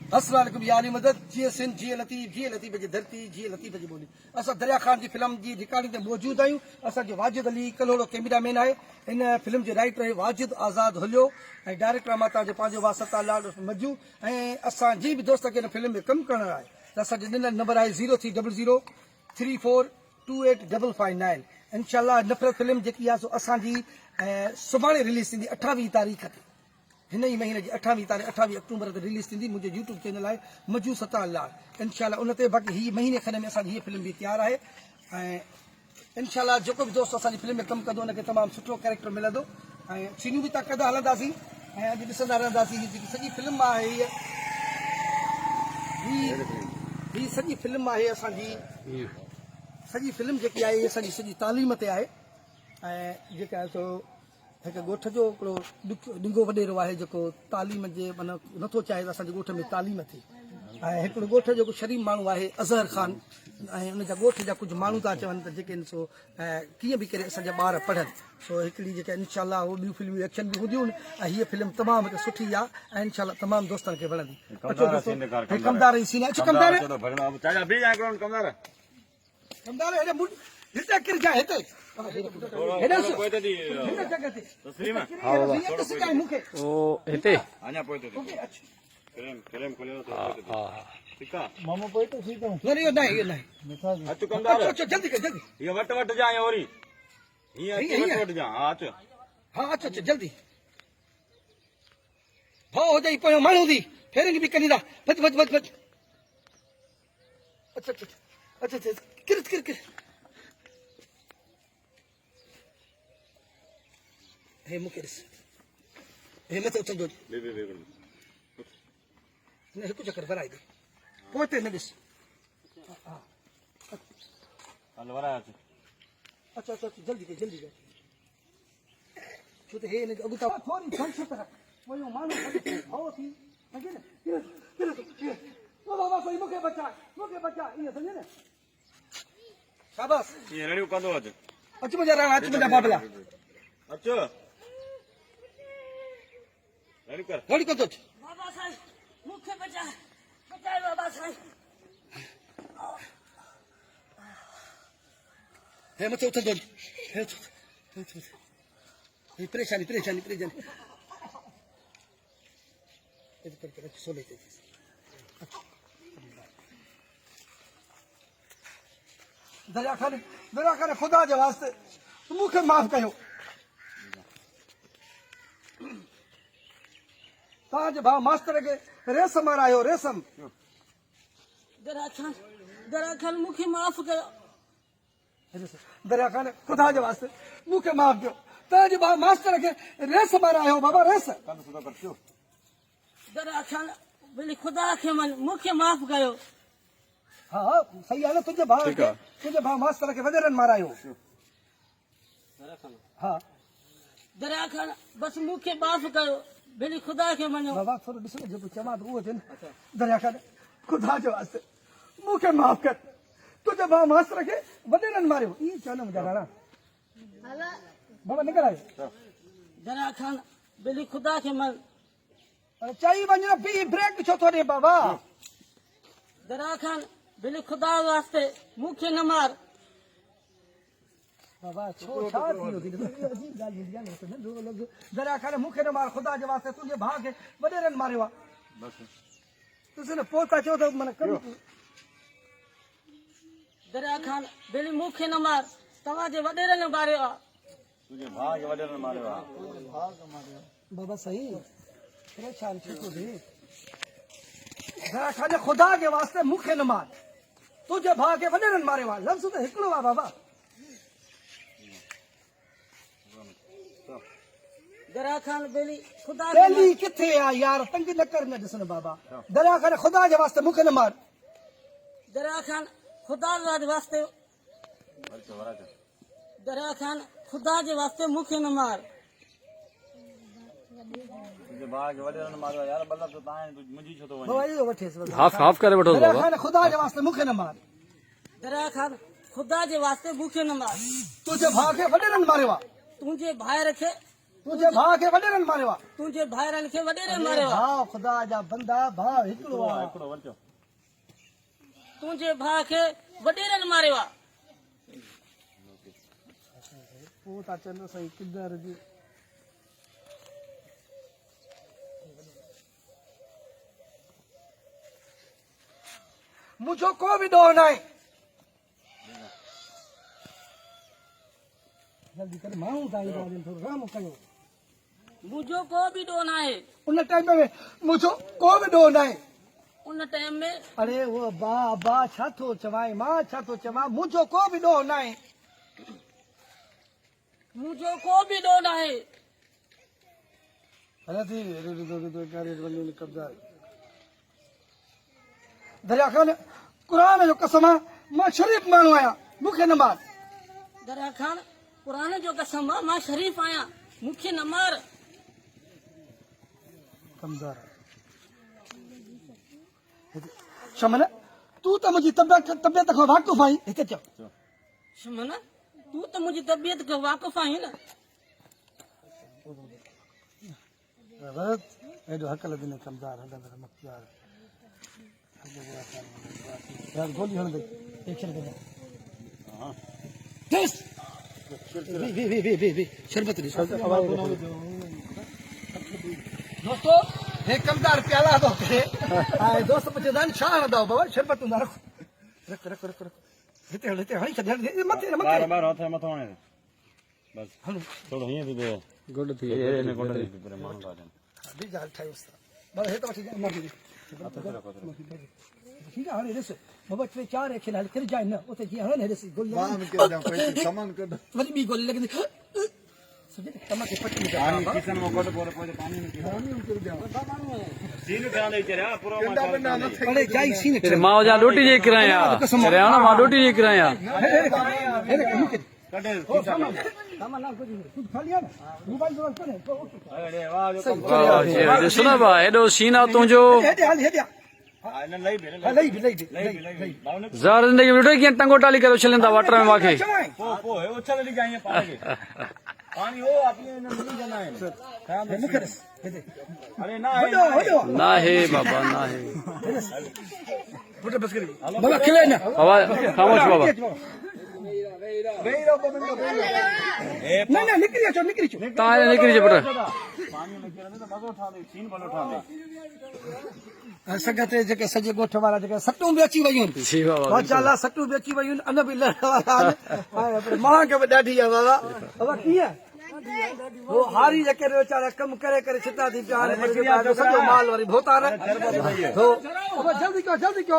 अस्सलाम वालेकुम यानी मदद जी सिंध जी लतीफ़ जी धरती जी लतीफ़ जी बोली असां दरिया खान जी फिल्म जी रिकॉर्डिंग ते मौजूद आहियूं। असांजो वाजिद अली कलोड़ो कैमरामैन आहे। इन फिल्म जो राइटर आहे वाजिद आज़ाद हुलियो ऐं डायरेक्टर माता जो पंहिंजो वासता लाल मजू ऐं असांजी बि दोस्त खे हिन फिल्म में कमु करणो आहे त असांजो नंबर आहे 0300342859। इंशाअल्लाह नफ़रत फिल्म जेकी आहे सो असांजी सुभाणे रिलीज़ थींदी 28 तारीख़ ते। हिन ई महीने जी 28 अक्टूबर ते रिलीज़ थींदी मुंहिंजे यूट्यूब चैनल आहे मजू सता लाल। इंशाअल्लाह उन ते बाक़ी हीअ महीने खनि में असांजी हीअ फिल्म बि तयारु आहे ऐं इंशाअल्लाह जेको बि दोस्त असांजी फिल्म में कमु कंदो उनखे तमामु सुठो कैरेक्टर मिलंदो ऐं सीनियूं बि तव्हां कंदा हलंदासीं ऐं अॼु ॾिसंदा रहंदासीं। हीअ जेकी सॼी फिल्म आहे हीअ सॼी फिल्म आहे असांजी सॼी फिल्म जेकी आहे इहा सॼी तालीम ते आहे ऐं जेका आहे सो हिकु ॻोठ जो हिकिड़ो ॾिंगो वॾेरो आहे जेको तालीम जे माना नथो चाहे त असांजे ॻोठ में तालीम थिए ऐं हिकिड़ो ॻोठ जो शरीफ़ माण्हू आहे अज़हर ख़ान ऐं उनजा ॻोठ जा कुझु माण्हू था चवनि त जेके आहिनि सो कीअं बि करे असांजा ॿार पढ़नि सो हिकिड़ी जेका इनशाला उहो ॿियूं फिल्मूं एक्शन बि हूंदियूं आहिनि ऐं हीअ फिल्म तमामु हिकु सुठी आहे ऐं इनशाला तमामु दोस्तनि खे वणंदी। कमदार जी सीन अचो कमदार कमदार हिते किर जाए हिते जल्दी भाव हो जाए पियो माण्हू दी फेरेंगी बि कंदी था भज भज भज भज अच्छा अच्छा अच्छा अच्छा किर किर किर हे मूंखे ॾिस हे मथे उथंदो हिकु चक्कर भराए दे पोइ हिते न ॾिस अच्छा अच्छा जल्दी कयो जल्दी कयो छो त हे हिनखे अॻु तां थोरी संक्षिप्त रख पोइ इहो माण्हू भाव थी सम्झे न बाबा कोई मूंखे बचा ईअं सम्झे न शाबाश अच मुंहिंजा राणा अच मुंहिंजा बाबला अचो रेडी कर बाबा साईं मूंखे बचाए बाबा साईं हे मथे उथंदो हे परेशानी सोले ते दरिया खाने खुदा जे वास्ते मूंखे माफ़ कयो तव्हांजे भाउ मास्टर खे रेसम मारायो रेसम दरिया खान मूंखे माफ़ कयो दरिया खान खुदा जे वास्ते मूंखे माफ़ कयो तव्हांजे भाउ मास्टर खे रेस मारायो बाबा रेस दरिया खान भली खुदा खे मूंखे माफ़ कयो हा सही आहे न तुंहिंजे भाउ मास्टर खे वॾेरनि मारायो हा दरिया खान बसि मूंखे माफ़ कयो भली खुदा खे मञो बाबा थोरो ॾिस न जेको चवां त उहो थिए न दरिया खान खुदा जे वास्ते मूंखे माफ़ कर तुंहिंजे भाउ मास्टर खे वॾेरनि मारियो ईअं चवनि मुंहिंजा राणा बाबा निकर आयो दरिया खान भली खुदा खे मञ चई वञ न बी ब्रेक छो थो ॾे बाबा दरिया खान भली खुदा वास्ते मूंखे न मार बाबा छो छा थियो अजीब ॻाल्हि हूंदी आहे न दरिया खान मूंखे न मार खुदा जे वास्ते तुंहिंजे भाउ खे वॾेरनि मारियो आहे ॾिस न पोइ था चओ त माना दरिया खान भली मूंखे न मार तव्हांजे वॾेरनि मारियो आहे बाबा सही परेशान छो थो थिए दरिया खान खुदा जे वास्ते मूंखे न मार तुंहिंजे भाउ खे वॾेरनि मारियो आहे लफ़्ज़ त हिकिड़ो आहे बाबा दरिया खान बेली खुदा किथे आहे यार तंग न कर न ॾिसण बाबा दरिया खान खुदा जे वास्ते मूंखे न मार दरिया खान खुदा जे वास्ते दरिया खान खुदा जे वास्ते मूंखे न मार हाफ करे वठो दरिया खान खुदा जे वास्ते मूंखे न मार दरिया खान खुदा जे वास्ते मूंखे न मार तुंहिंजे भाउ खे वॾेरनि मारियो आहे तुंहिंजे भाइर खे तुझे भाउ खे वॾेरनि मारियो आहे तुझे भाइरनि खे वॾेरे मारियो आहे भाउ ख़ुदा जा बंदा भाउ हिकिड़ो आहे तुझे भाउ खे वॾेरनि मारियो आहे पोइ था चवनि साईं किधर जी मुंहिंजो को बि ॾोह न आहे जल्दी कर माण्हू ताईं थोरो राम कयो मुंहिंजो को बि ॾोह न आहे उन टाइम में मुंहिंजो को बि ॾोह न आहे उन टाइम में अरे वो बा छा थो चवां मां छा थो चवां मुंहिंजो को बि ॾोह न आहे मुंहिंजो को बि ॾोह न आहे दरिया ख़ान क़ुर जो कसम आहे मां शरीफ़ माण्हू आहियां मूंखे न मार दरिया ख़ान क़ुर जो कसम आहे मां शरीफ़ आहियां मूंखे न मार कमज़ोर शमन तूं त मुंहिंजी तबियत खां वाक़ुफ़ आहीं हिते चओ शमन तूं त मुंहिंजी तबियत खां वाक़ुफ़ आहीं न एॾो हकल दिन कमज़ार हलंदड़ मक्यार यार गोली हण दे एक्शन कर टेस्ट वे शरबत दी दोस्तों हे कमदार प्याला दो करे आए दोस्त पुछे दान छा हणदो बाबा शरबत ना रख रख रख रख रख हिते हणी छॾ मथे बार बार हथ मथो हणे बस थोड़ो हीअं थी दे गुड थी ने गुड थी पूरे माण्हू था अचनि बि ॻाल्हि ठाही उस्ताद बस हे त वठी मथे ठीक है हाणे ॾिस बाबा टे चार एक्शन हल कर जाए न उते जीअं हणे ॾिस गोली सामान कढ वरी ॿी गोली लॻंदी सुजे तमाके पटी में पानी किचन में कढ पोइ पानी में सीन ध्यान दे चरिया पूरा अरे जाई सीन मां जा रोटी जे किराया अरे ना मां रोटी जे किराया कढे किचन सामान ना कुछ खाली है ना मोबाइल तो करे अरे वाह जो कम ॾिसो न भाउ एॾो सीन आहे तुंहिंजो हेॾे हल हेॾे इन्हनि लई बि लई बि ज़ार ज़िंदगी में ॾिठो कीअं टंगो टाली करे उछलनि था वाटर में मूंखे पोइ उछल ॾिजां ईअं पाणी खे पाणी हो अपने मिली जाना है अरे ना ना है बाबा ना है बाबा खिले ना बाबा खामोश बाबा ना ना निकली अचो तव्हां निकिरी अचो पुट पानी में किरंदे त मज़ो ठहंदे सीन भलो ठहंदे संगत जेके सॼे ॻोठ वारा जेके सटूं बि अची वयूं आहिनि जी बाबा माशाल्लाह सटूं बि अची वयूं आहिनि अन बि लहण वारा आहिनि मां खे बि ॾाढी आहे बाबा बाबा कीअं वो हारी जेके वीचारा कम करे करे छिता थी पिया हाणे सॼो माल वरी भोतार हो जल्दी कयो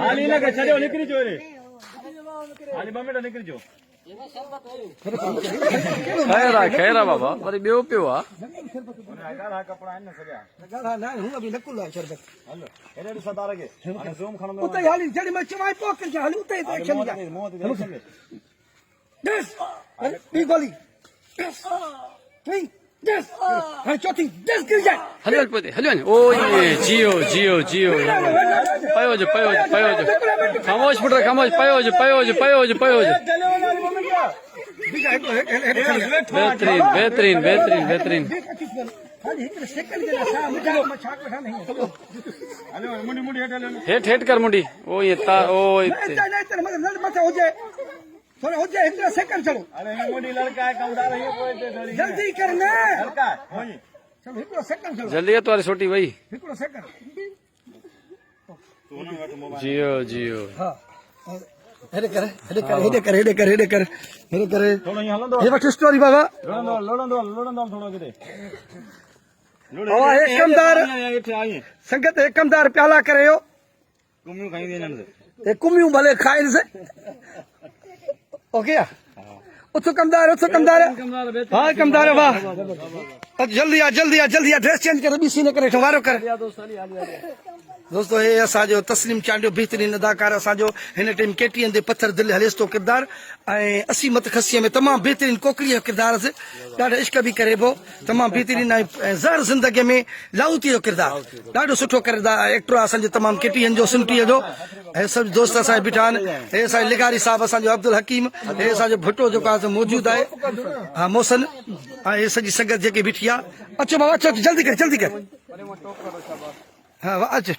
हाली न के छॾियो निकिरी जो रे हाली 2 मिंट निकिरी जो खैर आहे बाबा वरी ॿियो पियो आहे ॻाढ़ा कपिड़ा आहिनि न सॼा ॻाढ़ा न हूअ बि नकुल आहे शरबत हलो हेॾे सदार खे हाणे ज़ूम खणंदो उते हाली जॾहिं मां चवां पोइ कजां हाली उते एक्शन ॾिजां मुंहं ते ॾिस ॿी गोली टी ॾिस हाणे चौथी ॾिस गिर जाए हलो हलो ओ ये जियो जियो जियो पयो जो खामोश पुट खामोश पयो जो बेहतरीन हाली हिकु सेकंड जे लाइ छा कठां नहीं हलो मुंडी हेठ कर मुंडी ओ ये ता ओ मथे हुजे थोड़ा हुजे हिकु सेकंड चलो अरे मुंडी लड़का है कमदार है कोई ते थोड़ी जल्दी कर न लड़का होई चलो हिकु सेकंड चलो जल्दी है तुम्हारी छोटी भाई हिकु सेकंड तू न वठ मोबाइल जियो हां हेडे कर थोड़ो ही हलंदो ये वठ स्टोरी बाबा लोड़ंदो थोड़ो किते और एक कमदार संगत एक कमदार प्याला करे हो कुमियूं खाई देन से ए कुमियूं भले खाइन से ओके उथो कमदार हां कमदार वाह जल्दी आ जल्दी आ जल्दी आ ड्रेस चेंज कर बी सीने करे वारो कर दोस्तों हे असांजो तस्लीम चांडियो बेहतरीन अदाकार असांजो हिन टाइम केटीएन दे पत्थर दिल हलेस तो किरदार ऐं असी मत खसीअ में तमामु बेहतरीन कोकरी जो किरदार ॾाढो इश्क बि करे पियो तमामु बेहतरीन ऐं ज़हर ज़िंदगीअ में लाहौती जो किरदार ॾाढो सुठो किरदार एक्टर आहे असांजो तमामु केटीएन जो सिमटीअ जो ऐं सभु दोस्त असांजा बीठा आहिनि हे असांजे लिगारी साहिबु असांजो अब्दुल हकीम हे असांजो भुट्टो जेको आहे मौजूदु आहे हा मोहसिन ऐं हे सॼी संगत जेकी बीठी आहे अचो बाबा अचो जल्दी कर हा अच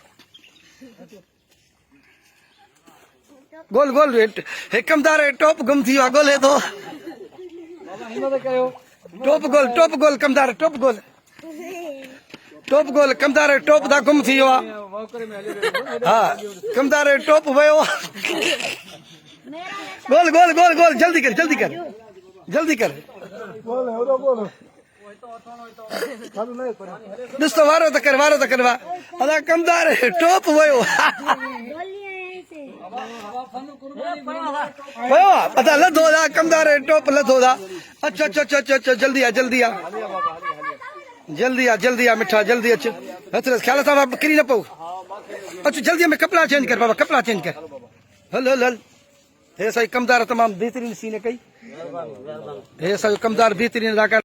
गोल गोल हे कमदार टॉप गुम थी वियो आहे ॻोल्हे थो टॉप गोल कमदार टॉप गोल कमदार टॉप दा गुम थी वियो आहे हा कमदार टॉप वियो गोल गोल गोल गोल जल्दी कर ॾिस तो वारो त कर अदा कमदार टॉप वियो पता लधो दा कमदार टॉप लधो दा अच्छा जल्दी आ मिठा जल्दी अच हथरस ख्याल सां किरी न पओ अच्छा जल्दी में कपड़ा चेंज कर बाबा कपड़ा चेंज कर हल हे असांजी कमदार तमामु बेहतरीन सीन कई हे असांजो कमदार बेहतरीन अदाकार